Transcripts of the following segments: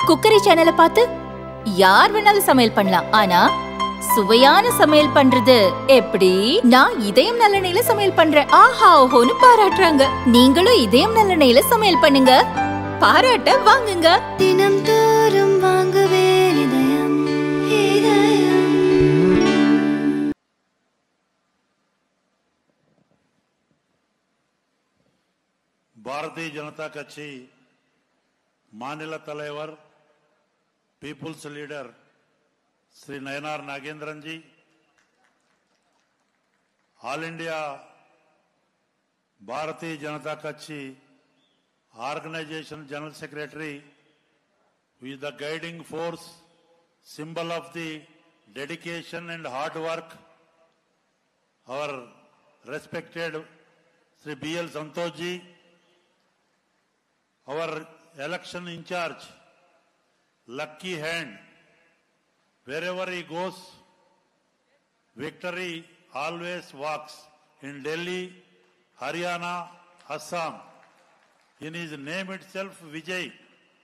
Cookery சேனலை பார்த்து யார் வேணாலும் சமையல் பண்ணலாம். ஆனா சுவையான சமையல் பண்றது எப்படி? நான் இதயம் நல்லெண்ணெயில சமையல் பண்றேன். ஆஹா ஓஹோன்னு பாராட்டுறாங்க. நீங்களும் இதயம் நல்லெண்ணெயில சமையல் பண்ணுங்க, பாராட்ட வாங்குங்க. தினம் தோறும் வாங்குவே இதயம் இதயம். பாரதிய ஜனதா கட்சி மாநில தலைவர் people's leader Shri Nainar Nagendran ji, all India Bharatiya Janata कक्षी organisation general secretary, with the guiding force, symbol of the dedication and hard work, our respected Sri B.L. Santosh ji, our election in charge, lucky hand, wherever he goes, victory always walks. In Delhi, Haryana, Assam, in his name itself, Vijay,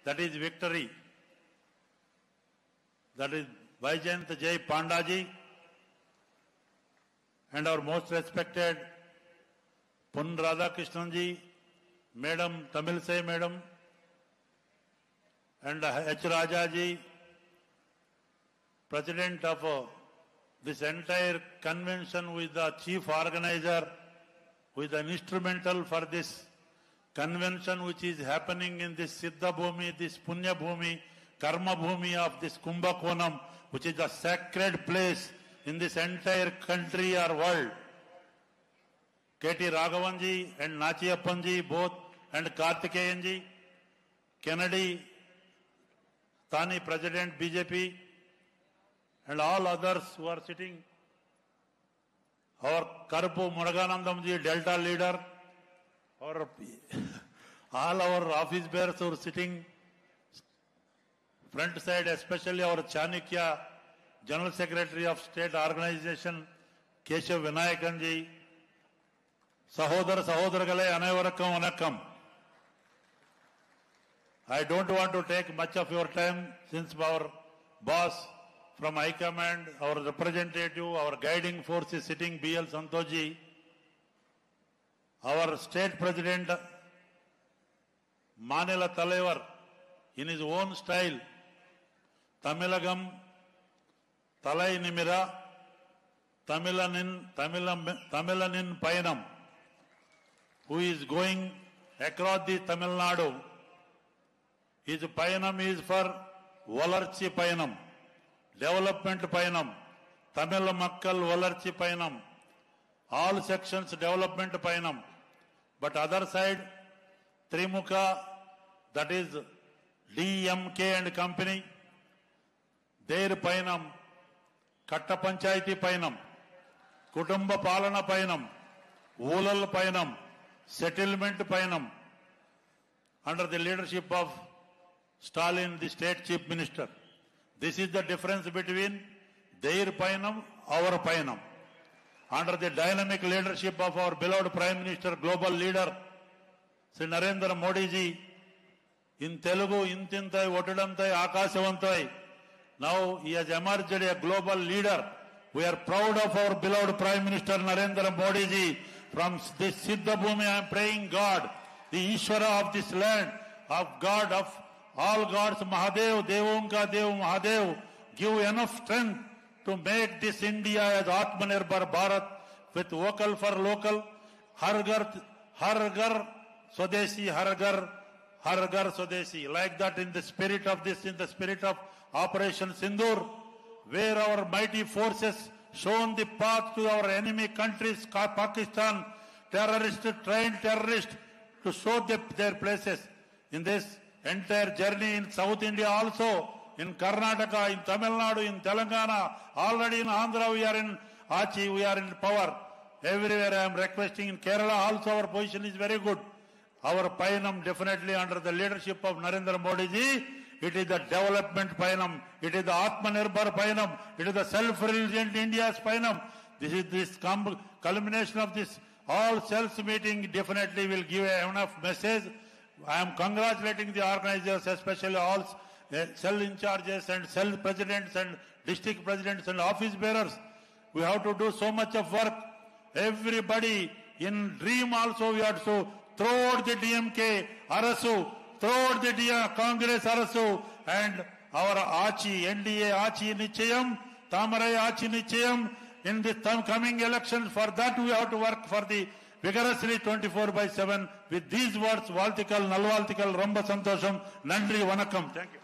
that is victory. That is Vaijayant Jai Pandaji, and our most respected Pun Radhakrishnan ji, Madam Tamil Sai Madam, and H. Raja ji, President of this entire convention, with the chief organizer, with an instrumental for this convention which is happening in this Siddha Bhumi, this Punya Bhumi, Karma Bhumi of this Kumbhakonam, which is a sacred place in this entire country or world. K.T. Raghavan ji and Nachiyappan ji both, and Karthikeyan ji, Kennedy, Thani President BJP, and all others who are sitting, our Karpu Muruganandam ji, Delta leader, or all our office bearers who are sitting front side, especially our Chanakya, General Secretary of State Organization, Keshav Vinayakan ji, Sahodar Sahodaragale, Anaivarakam Vanakkam. I don't want to take much of your time, since our boss from High Command, our representative, our guiding force is sitting, B.L. Santosh ji, our state president, Manila Talaivar, in his own style, Tamilagam, Talai Nimira, Tamilanin Payanam, who is going across the Tamil Nadu. His Payanam is for Valarchi Payanam, Development Payanam, Tamil Makkal Valarchi Payanam, all sections Development Payanam. But other side, Trimukha, that is DMK and company, their Payanam, Katta Panchayati Payanam, Kutumba Palana Payanam, Ulal Payanam, Settlement Payanam, under the leadership of Stalin, the state chief minister. This is the difference between their Payanam, our Payanam. Under the dynamic leadership of our beloved Prime Minister, global leader, Sri Narendra Modi ji, in Telugu, Intintai, Otadantai, Akasavantai, now he has emerged a global leader. We are proud of our beloved Prime Minister Narendra Modi ji. From this Siddha Bhumi, I am praying God, the Ishvara of this land, of God, of all gods, Mahadev, Devonka Dev Mahadev, give enough strength to make this India as Atmanirbhar Bharat, with vocal for local, Har Ghar Swadeshi, Har Ghar Swadeshi. Like that, in the spirit of this, in the spirit of Operation Sindoor, where our mighty forces shown the path to our enemy countries, Pakistan, trained terrorists, to show their places. In this entire journey in South India also, in Karnataka, in Tamil Nadu, in Telangana, already in Andhra we are in Achi, we are in power. Everywhere I am requesting. In Kerala also our position is very good. Our Payanam definitely under the leadership of Narendra Modi ji, it is the development Payanam, it is the Atmanirbhar Payanam, it is the self-reliant India's Payanam. This culmination of this all sales meeting definitely will give enough message. I am congratulating the organizers, especially all cell in charges and cell presidents and district presidents and office bearers. We have to do so much of work. Everybody in dream also we have to throw out the DMK Arasu, throw out the Congress Arasu, and our Achi, NDA Achi Nichayam, Tamarai Achi Nichayam. In the coming elections, for that we have to work for the vigorously 24/7. With these words, Valtikal, Nalvaltikal, Ramba Santosham, Nandri Vanakam. Thank you.